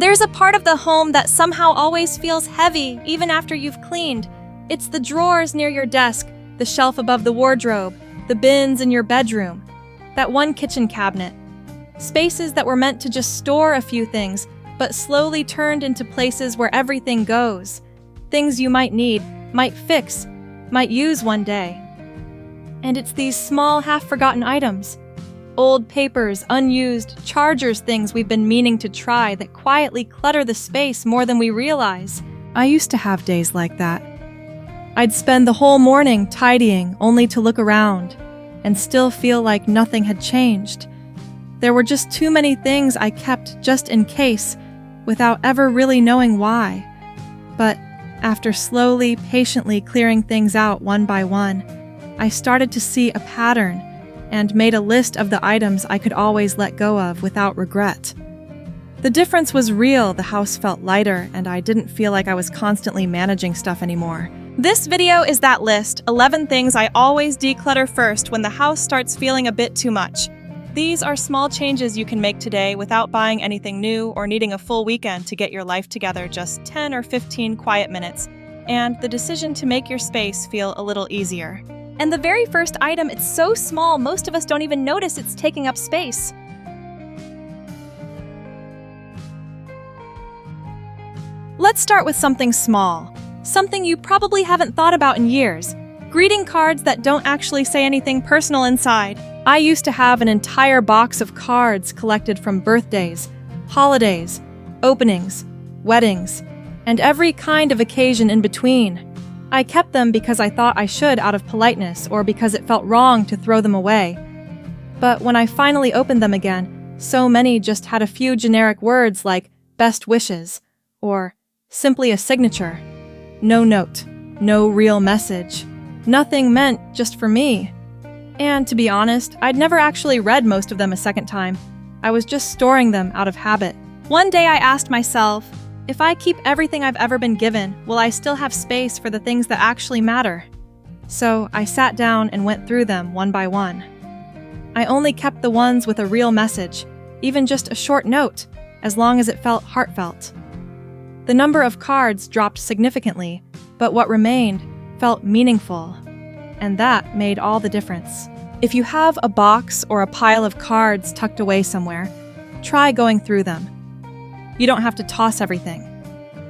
There's a part of the home that somehow always feels heavy, even after you've cleaned. It's the drawers near your desk, the shelf above the wardrobe, the bins in your bedroom, that one kitchen cabinet. Spaces that were meant to just store a few things, but slowly turned into places where everything goes. Things you might need, might fix, might use one day. And it's these small, half-forgotten items. Old papers, unused, chargers, things we've been meaning to try that quietly clutter the space more than we realize. I used to have days like that. I'd spend the whole morning tidying only to look around and still feel like nothing had changed. There were just too many things I kept just in case without ever really knowing why. But after slowly, patiently clearing things out one by one, I started to see a pattern and made a list of the items I could always let go of without regret. The difference was real. The house felt lighter, and I didn't feel like I was constantly managing stuff anymore. This video is that list, 11 things I always declutter first when the house starts feeling a bit too much. These are small changes you can make today without buying anything new or needing a full weekend to get your life together, just 10 or 15 quiet minutes, and the decision to make your space feel a little easier. And the very first item, it's so small, most of us don't even notice it's taking up space. Let's start with something small. Something you probably haven't thought about in years. Greeting cards that don't actually say anything personal inside. I used to have an entire box of cards collected from birthdays, holidays, openings, weddings, and every kind of occasion in between. I kept them because I thought I should out of politeness or because it felt wrong to throw them away. But when I finally opened them again, so many just had a few generic words like best wishes or simply a signature. No note, no real message. Nothing meant just for me. And to be honest, I'd never actually read most of them a second time. I was just storing them out of habit. One day I asked myself, if I keep everything I've ever been given, will I still have space for the things that actually matter? So I sat down and went through them one by one. I only kept the ones with a real message, even just a short note, as long as it felt heartfelt. The number of cards dropped significantly, but what remained felt meaningful, and that made all the difference. If you have a box or a pile of cards tucked away somewhere, try going through them. You don't have to toss everything.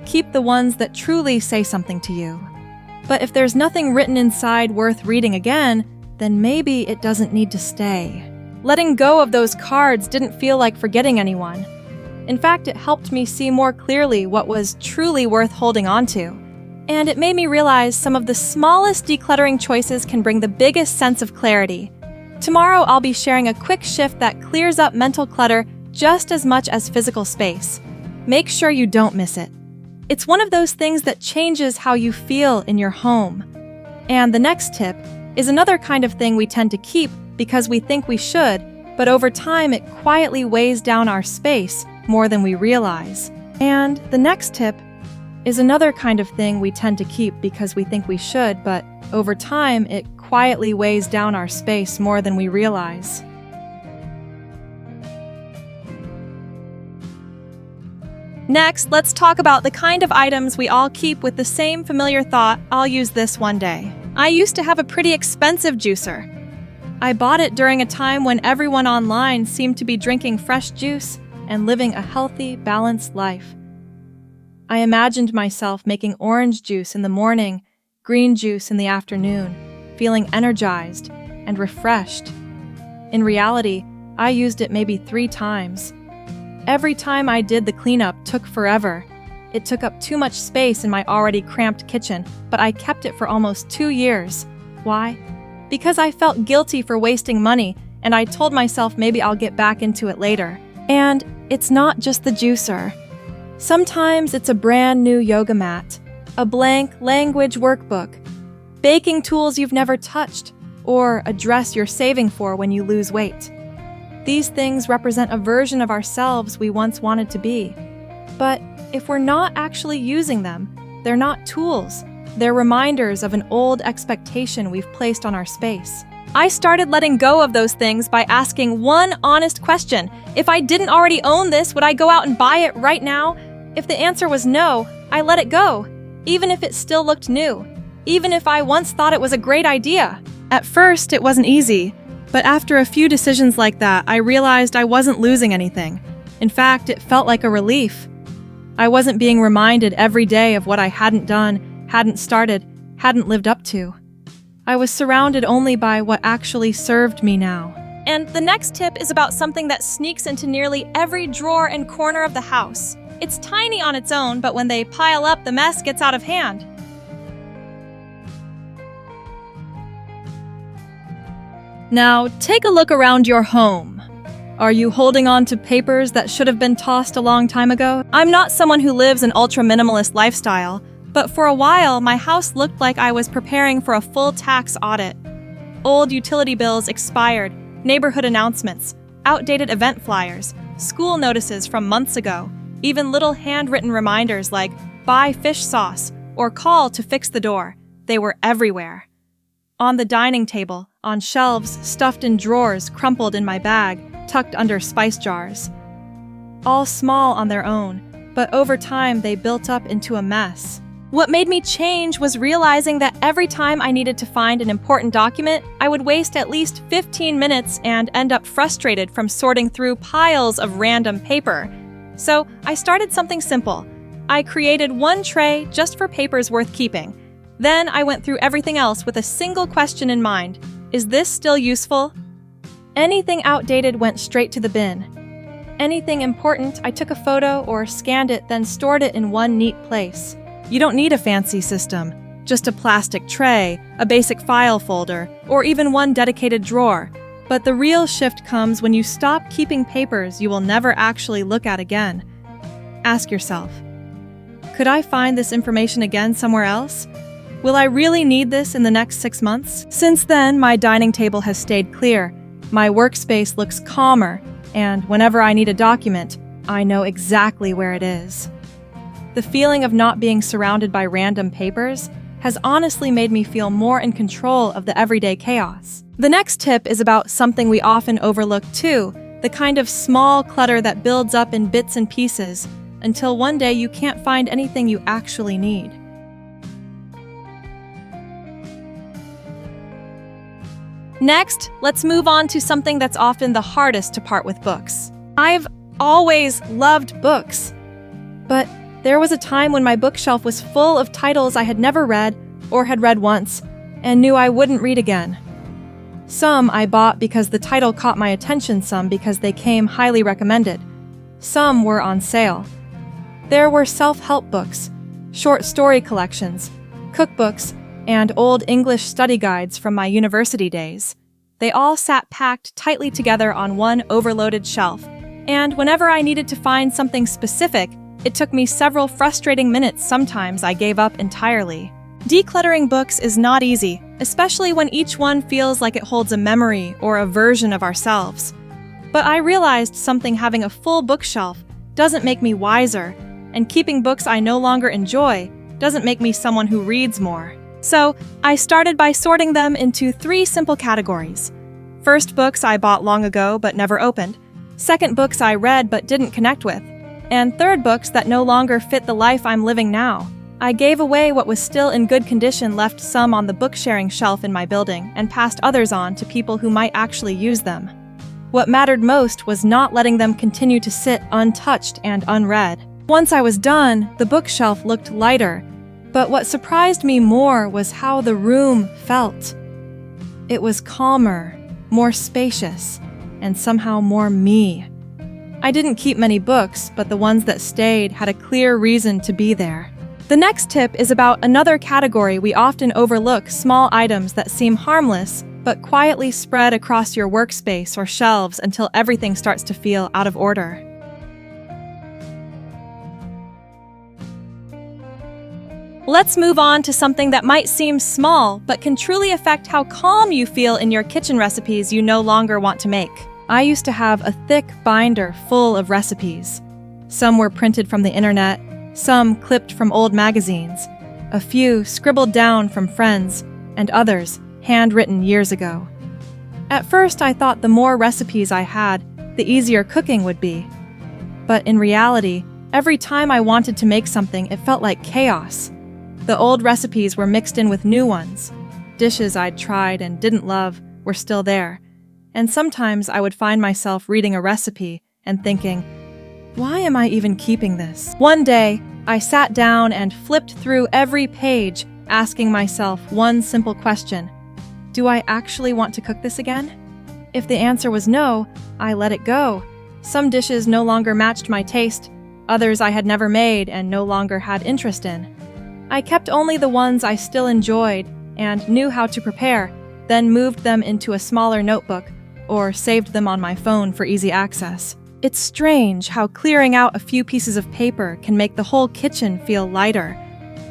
Keep the ones that truly say something to you. But if there's nothing written inside worth reading again, then maybe it doesn't need to stay. Letting go of those cards didn't feel like forgetting anyone. In fact, it helped me see more clearly what was truly worth holding on to. And it made me realize some of the smallest decluttering choices can bring the biggest sense of clarity. Tomorrow, I'll be sharing a quick shift that clears up mental clutter just as much as physical space. Make sure you don't miss it. It's one of those things that changes how you feel in your home. And the next tip is another kind of thing we tend to keep because we think we should, but over time it quietly weighs down our space more than we realize. And the next tip is another kind of thing we tend to keep because we think we should, but over time it quietly weighs down our space more than we realize. Next, let's talk about the kind of items we all keep with the same familiar thought, I'll use this one day. I used to have a pretty expensive juicer. I bought it during a time when everyone online seemed to be drinking fresh juice and living a healthy, balanced life. I imagined myself making orange juice in the morning, green juice in the afternoon, feeling energized and refreshed. In reality, I used it maybe 3 times. Every time I did the cleanup took forever. It took up too much space in my already cramped kitchen, but I kept it for almost 2 years. Why? Because I felt guilty for wasting money, and I told myself maybe I'll get back into it later. And it's not just the juicer. Sometimes it's a brand new yoga mat, a blank language workbook, baking tools you've never touched, or a dress you're saving for when you lose weight. These things represent a version of ourselves we once wanted to be. But if we're not actually using them, they're not tools. They're reminders of an old expectation we've placed on our space. I started letting go of those things by asking one honest question. If I didn't already own this, would I go out and buy it right now? If the answer was no, I let it go, even if it still looked new, even if I once thought it was a great idea. At first, it wasn't easy, but after a few decisions like that, I realized I wasn't losing anything. In fact, it felt like a relief. I wasn't being reminded every day of what I hadn't done, hadn't started, hadn't lived up to. I was surrounded only by what actually served me now. And the next tip is about something that sneaks into nearly every drawer and corner of the house. It's tiny on its own, but when they pile up, the mess gets out of hand. Now, take a look around your home. Are you holding on to papers that should have been tossed a long time ago? I'm not someone who lives an ultra-minimalist lifestyle, but for a while, my house looked like I was preparing for a full tax audit. Old utility bills expired, neighborhood announcements, outdated event flyers, school notices from months ago, even little handwritten reminders like buy fish sauce or call to fix the door. They were everywhere. On the dining table, on shelves stuffed in drawers crumpled in my bag, tucked under spice jars. All small on their own, but over time they built up into a mess. What made me change was realizing that every time I needed to find an important document, I would waste at least 15 minutes and end up frustrated from sorting through piles of random paper. So I started something simple. I created one tray just for papers worth keeping. Then I went through everything else with a single question in mind. Is this still useful? Anything outdated went straight to the bin. Anything important, I took a photo or scanned it, then stored it in one neat place. You don't need a fancy system, just a plastic tray, a basic file folder, or even one dedicated drawer. But the real shift comes when you stop keeping papers you will never actually look at again. Ask yourself, could I find this information again somewhere else? Will I really need this in the next 6 months? Since then, my dining table has stayed clear. My workspace looks calmer, and whenever I need a document, I know exactly where it is. The feeling of not being surrounded by random papers has honestly made me feel more in control of the everyday chaos. The next tip is about something we often overlook too, the kind of small clutter that builds up in bits and pieces until one day you can't find anything you actually need. Next, let's move on to something that's often the hardest to part with: books. I've always loved books, but there was a time when my bookshelf was full of titles I had never read or had read once and knew I wouldn't read again. Some I bought because the title caught my attention, some because they came highly recommended. Some were on sale. There were self-help books, short story collections, cookbooks, and old English study guides from my university days. They all sat packed tightly together on one overloaded shelf, and whenever I needed to find something specific, it took me several frustrating minutes. Sometimes I gave up entirely. Decluttering books is not easy, especially when each one feels like it holds a memory or a version of ourselves. But I realized something: having a full bookshelf doesn't make me wiser, and keeping books I no longer enjoy doesn't make me someone who reads more. So I started by sorting them into 3 simple categories. First, books I bought long ago but never opened. Second, books I read but didn't connect with. And third, books that no longer fit the life I'm living now. I gave away what was still in good condition, left some on the book-sharing shelf in my building, and passed others on to people who might actually use them. What mattered most was not letting them continue to sit untouched and unread. Once I was done, the bookshelf looked lighter, but what surprised me more was how the room felt. It was calmer, more spacious, and somehow more me. I didn't keep many books, but the ones that stayed had a clear reason to be there. The next tip is about another category we often overlook: small items that seem harmless, but quietly spread across your workspace or shelves until everything starts to feel out of order. Let's move on to something that might seem small, but can truly affect how calm you feel in your kitchen recipes you no longer want to make. I used to have a thick binder full of recipes. Some were printed from the internet, some clipped from old magazines, a few scribbled down from friends, and others handwritten years ago. At first, I thought the more recipes I had, the easier cooking would be. But in reality, every time I wanted to make something, it felt like chaos. The old recipes were mixed in with new ones. Dishes I'd tried and didn't love were still there. And sometimes I would find myself reading a recipe and thinking, why am I even keeping this? One day, I sat down and flipped through every page, asking myself one simple question: do I actually want to cook this again? If the answer was no, I let it go. Some dishes no longer matched my taste, others I had never made and no longer had interest in. I kept only the ones I still enjoyed and knew how to prepare, then moved them into a smaller notebook or saved them on my phone for easy access. It's strange how clearing out a few pieces of paper can make the whole kitchen feel lighter.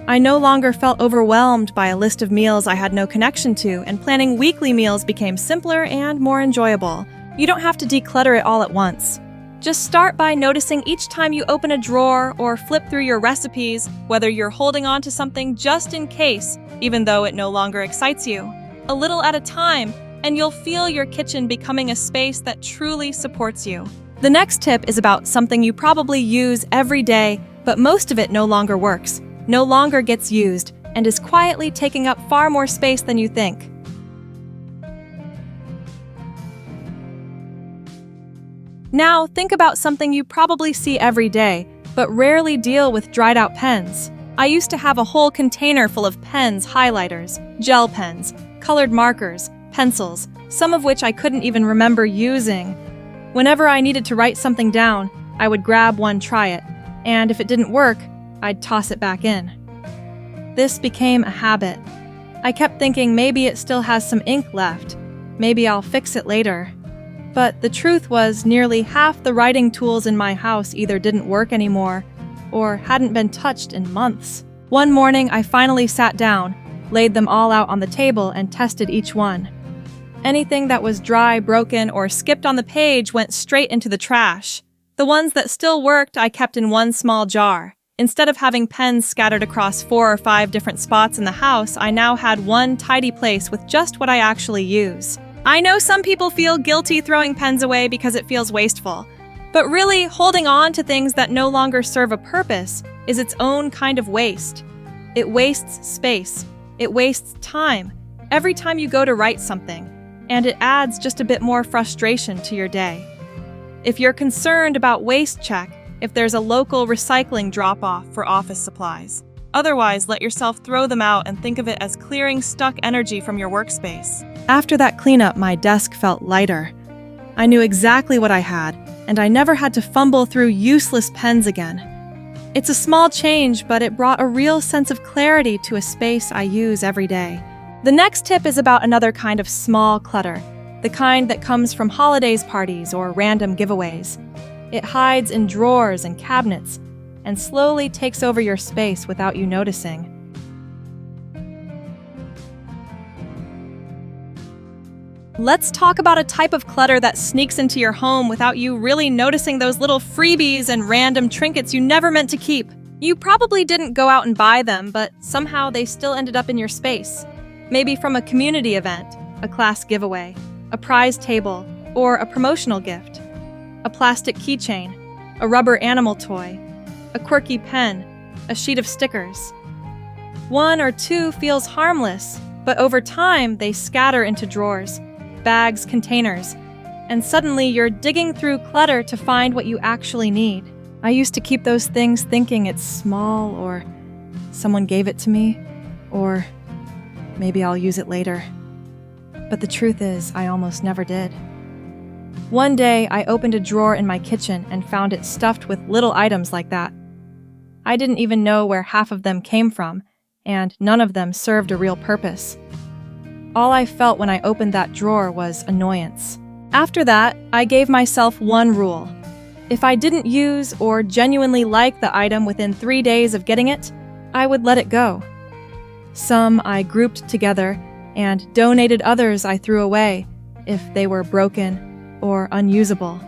I no longer felt overwhelmed by a list of meals I had no connection to, and planning weekly meals became simpler and more enjoyable. You don't have to declutter it all at once. Just start by noticing each time you open a drawer or flip through your recipes, whether you're holding on to something just in case, even though it no longer excites you. A little at a time, and you'll feel your kitchen becoming a space that truly supports you. The next tip is about something you probably use every day, but most of it no longer works, no longer gets used, and is quietly taking up far more space than you think. Now, think about something you probably see every day, but rarely deal with dried out pens. I used to have a whole container full of pens, highlighters, gel pens, colored markers, pencils, some of which I couldn't even remember using. Whenever I needed to write something down, I would grab one, try it, and if it didn't work, I'd toss it back in. This became a habit. I kept thinking maybe it still has some ink left, maybe I'll fix it later. But the truth was, nearly half the writing tools in my house either didn't work anymore or hadn't been touched in months. One morning, I finally sat down, laid them all out on the table, and tested each one. Anything that was dry, broken, or skipped on the page went straight into the trash. The ones that still worked, I kept in one small jar. Instead of having pens scattered across 4 or 5 different spots in the house, I now had one tidy place with just what I actually use. I know some people feel guilty throwing pens away because it feels wasteful, but really, holding on to things that no longer serve a purpose is its own kind of waste. It wastes space. It wastes time every time you go to write something, and it adds just a bit more frustration to your day. If you're concerned about waste, check if there's a local recycling drop-off for office supplies. Otherwise, let yourself throw them out and think of it as clearing stuck energy from your workspace. After that cleanup, my desk felt lighter. I knew exactly what I had, and I never had to fumble through useless pens again. It's a small change, but it brought a real sense of clarity to a space I use every day. The next tip is about another kind of small clutter, the kind that comes from holidays, parties, or random giveaways. It hides in drawers and cabinets, and slowly takes over your space without you noticing. Let's talk about a type of clutter that sneaks into your home without you really noticing, those little freebies and random trinkets you never meant to keep. You probably didn't go out and buy them, but somehow they still ended up in your space. Maybe from a community event, a class giveaway, a prize table, or a promotional gift. A plastic keychain, a rubber animal toy, a quirky pen, a sheet of stickers. One or two feels harmless, but over time they scatter into drawers, bags, containers, and suddenly you're digging through clutter to find what you actually need. I used to keep those things thinking it's small, or someone gave it to me, or maybe I'll use it later. But the truth is, I almost never did. One day, I opened a drawer in my kitchen and found it stuffed with little items like that. I didn't even know where half of them came from, and none of them served a real purpose. All I felt when I opened that drawer was annoyance. After that, I gave myself one rule. If I didn't use or genuinely like the item within 3 days of getting it, I would let it go. Some I grouped together, and donated others I threw away if they were broken or unusable.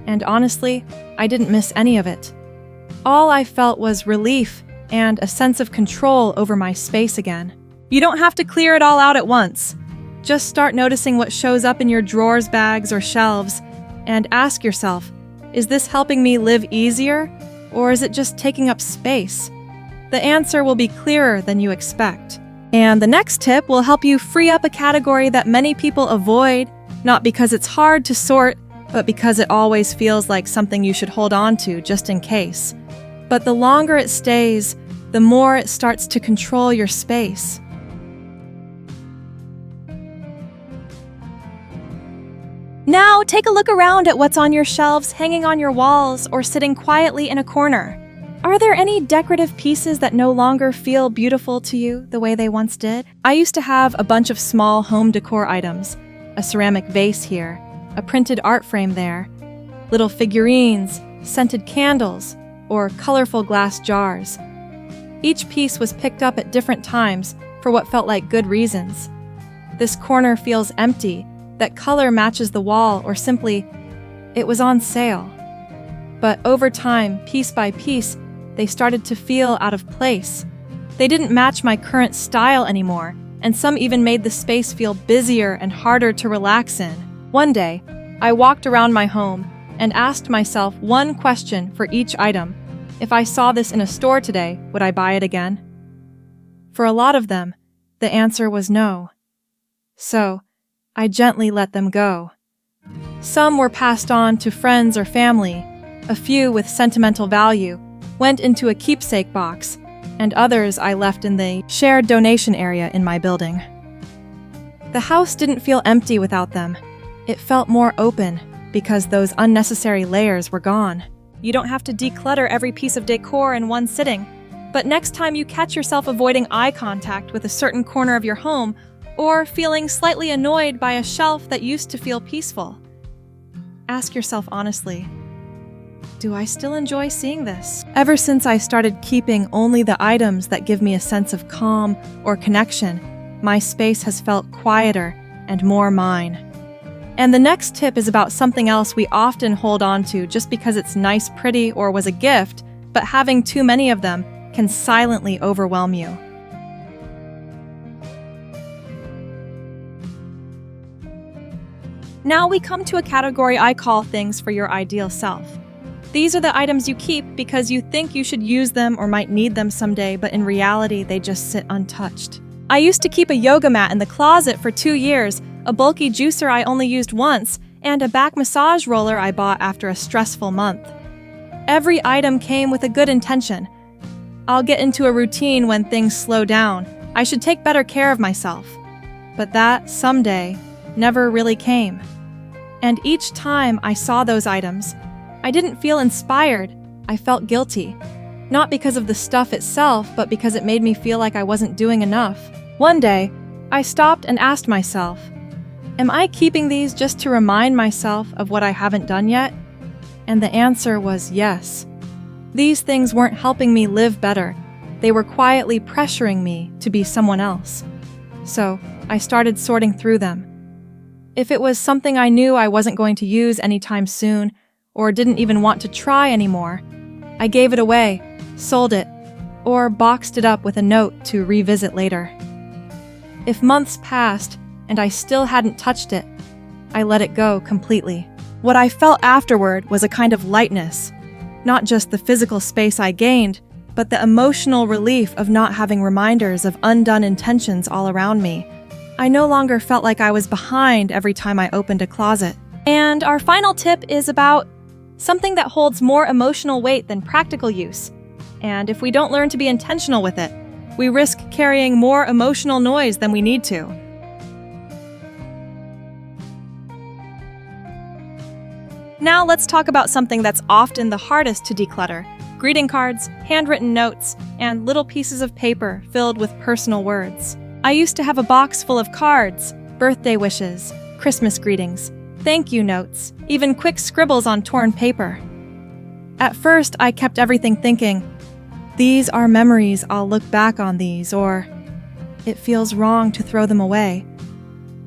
And honestly, I didn't miss any of it. All I felt was relief and a sense of control over my space again. You don't have to clear it all out at once. Just start noticing what shows up in your drawers, bags, or shelves, and ask yourself, is this helping me live easier, or is it just taking up space? The answer will be clearer than you expect. And the next tip will help you free up a category that many people avoid, not because it's hard to sort, but because it always feels like something you should hold on to just in case. But the longer it stays, the more it starts to control your space. Now, take a look around at what's on your shelves, hanging on your walls, or sitting quietly in a corner. Are there any decorative pieces that no longer feel beautiful to you the way they once did? I used to have a bunch of small home decor items, a ceramic vase here, a printed art frame there, little figurines, scented candles, or colorful glass jars. Each piece was picked up at different times for what felt like good reasons. This corner feels empty, that color matches the wall, or simply, it was on sale. But over time, piece by piece, they started to feel out of place. They didn't match my current style anymore, and some even made the space feel busier and harder to relax in. One day, I walked around my home and asked myself one question for each item. If I saw this in a store today, would I buy it again? For a lot of them, the answer was no. So, I gently let them go. Some were passed on to friends or family, a few with sentimental value went into a keepsake box, and others I left in the shared donation area in my building. The house didn't feel empty without them. It felt more open because those unnecessary layers were gone. You don't have to declutter every piece of decor in one sitting, but next time you catch yourself avoiding eye contact with a certain corner of your home, or feeling slightly annoyed by a shelf that used to feel peaceful, ask yourself honestly, do I still enjoy seeing this? Ever since I started keeping only the items that give me a sense of calm or connection, my space has felt quieter and more mine. And the next tip is about something else we often hold on to just because it's nice, pretty, or was a gift, but having too many of them can silently overwhelm you. Now we come to a category I call things for your ideal self. These are the items you keep because you think you should use them or might need them someday, but in reality, they just sit untouched. I used to keep a yoga mat in the closet for 2 years, a bulky juicer I only used once, and a back massage roller I bought after a stressful month. Every item came with a good intention. I'll get into a routine when things slow down. I should take better care of myself. But that, someday, never really came. And each time I saw those items, I didn't feel inspired, I felt guilty. Not because of the stuff itself, but because it made me feel like I wasn't doing enough. One day, I stopped and asked myself, am I keeping these just to remind myself of what I haven't done yet? And the answer was yes. These things weren't helping me live better. They were quietly pressuring me to be someone else. So, I started sorting through them. If it was something I knew I wasn't going to use anytime soon, or didn't even want to try anymore, I gave it away, sold it, or boxed it up with a note to revisit later. If months passed and I still hadn't touched it, I let it go completely. What I felt afterward was a kind of lightness, not just the physical space I gained, but the emotional relief of not having reminders of undone intentions all around me. I no longer felt like I was behind every time I opened a closet. And our final tip is about something that holds more emotional weight than practical use. And if we don't learn to be intentional with it, we risk carrying more emotional noise than we need to. Now let's talk about something that's often the hardest to declutter: greeting cards, handwritten notes, and little pieces of paper filled with personal words. I used to have a box full of cards, birthday wishes, Christmas greetings, thank you notes, even quick scribbles on torn paper. At first, I kept everything thinking, these are memories, I'll look back on these, or it feels wrong to throw them away.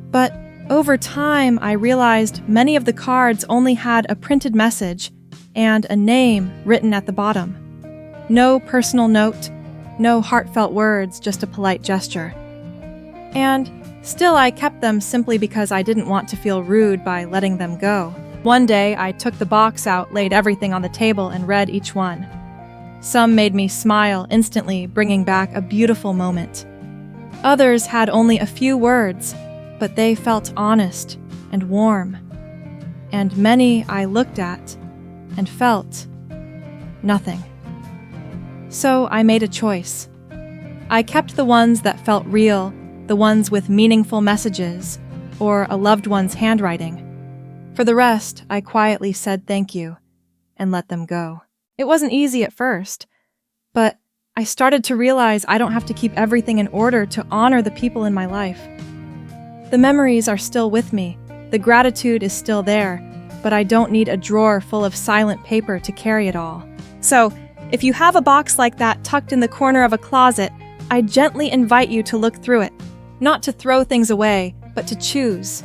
But over time, I realized many of the cards only had a printed message and a name written at the bottom. No personal note, no heartfelt words, just a polite gesture. And Still, I kept them simply because I didn't want to feel rude by letting them go. One day, I took the box out, laid everything on the table, and read each one. Some made me smile instantly, bringing back a beautiful moment. Others had only a few words, but they felt honest and warm. And many I looked at and felt nothing. So I made a choice. I kept the ones that felt real, the ones with meaningful messages, or a loved one's handwriting. For the rest, I quietly said thank you and let them go. It wasn't easy at first, but I started to realize I don't have to keep everything in order to honor the people in my life. The memories are still with me, the gratitude is still there, but I don't need a drawer full of silent paper to carry it all. So, if you have a box like that tucked in the corner of a closet, I gently invite you to look through it, not to throw things away, but to choose.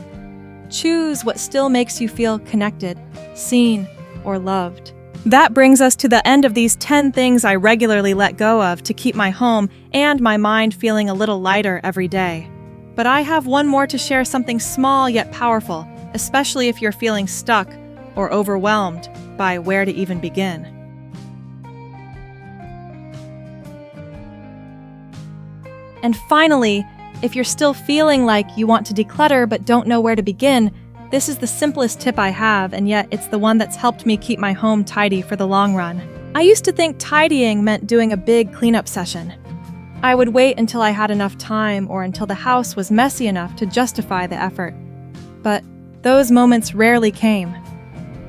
Choose what still makes you feel connected, seen, or loved. That brings us to the end of these 10 things I regularly let go of to keep my home and my mind feeling a little lighter every day. But I have one more to share, something small yet powerful, especially if you're feeling stuck or overwhelmed by where to even begin. And finally, if you're still feeling like you want to declutter but don't know where to begin, this is the simplest tip I have, and yet it's the one that's helped me keep my home tidy for the long run. I used to think tidying meant doing a big cleanup session. I would wait until I had enough time or until the house was messy enough to justify the effort. But those moments rarely came.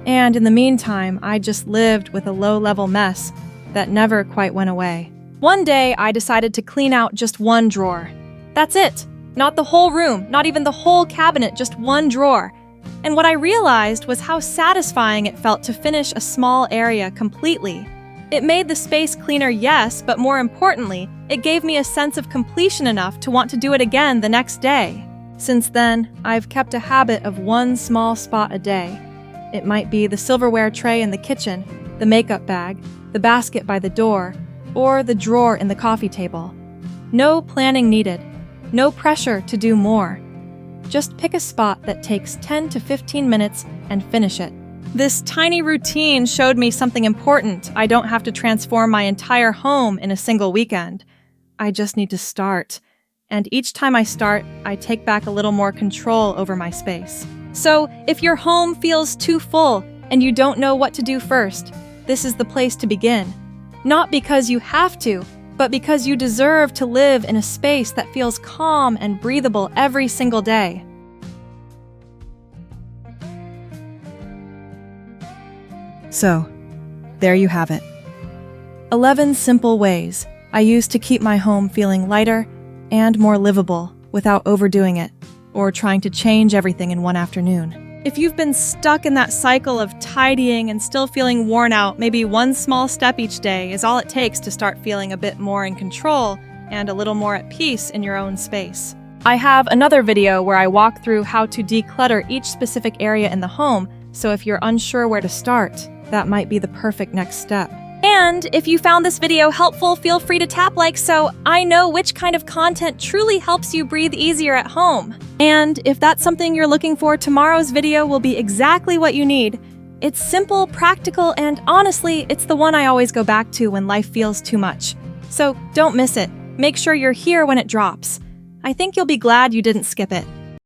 And in the meantime, I just lived with a low-level mess that never quite went away. One day, I decided to clean out just one drawer. That's it. Not the whole room, not even the whole cabinet, just one drawer. And what I realized was how satisfying it felt to finish a small area completely. It made the space cleaner, yes, but more importantly, it gave me a sense of completion enough to want to do it again the next day. Since then, I've kept a habit of one small spot a day. It might be the silverware tray in the kitchen, the makeup bag, the basket by the door, or the drawer in the coffee table. No planning needed. No pressure to do more. Just pick a spot that takes 10 to 15 minutes and finish it. This tiny routine showed me something important. I don't have to transform my entire home in a single weekend. I just need to start. And each time I start, I take back a little more control over my space. So, if your home feels too full and you don't know what to do first, this is the place to begin. Not because you have to, but because you deserve to live in a space that feels calm and breathable every single day. So, there you have it. 11 simple ways I use to keep my home feeling lighter and more livable without overdoing it or trying to change everything in one afternoon. If you've been stuck in that cycle of tidying and still feeling worn out, maybe one small step each day is all it takes to start feeling a bit more in control and a little more at peace in your own space. I have another video where I walk through how to declutter each specific area in the home, so if you're unsure where to start, that might be the perfect next step. And if you found this video helpful, feel free to tap like so I know which kind of content truly helps you breathe easier at home. And if that's something you're looking for, tomorrow's video will be exactly what you need. It's simple, practical, and honestly, it's the one I always go back to when life feels too much. So don't miss it. Make sure you're here when it drops. I think you'll be glad you didn't skip it.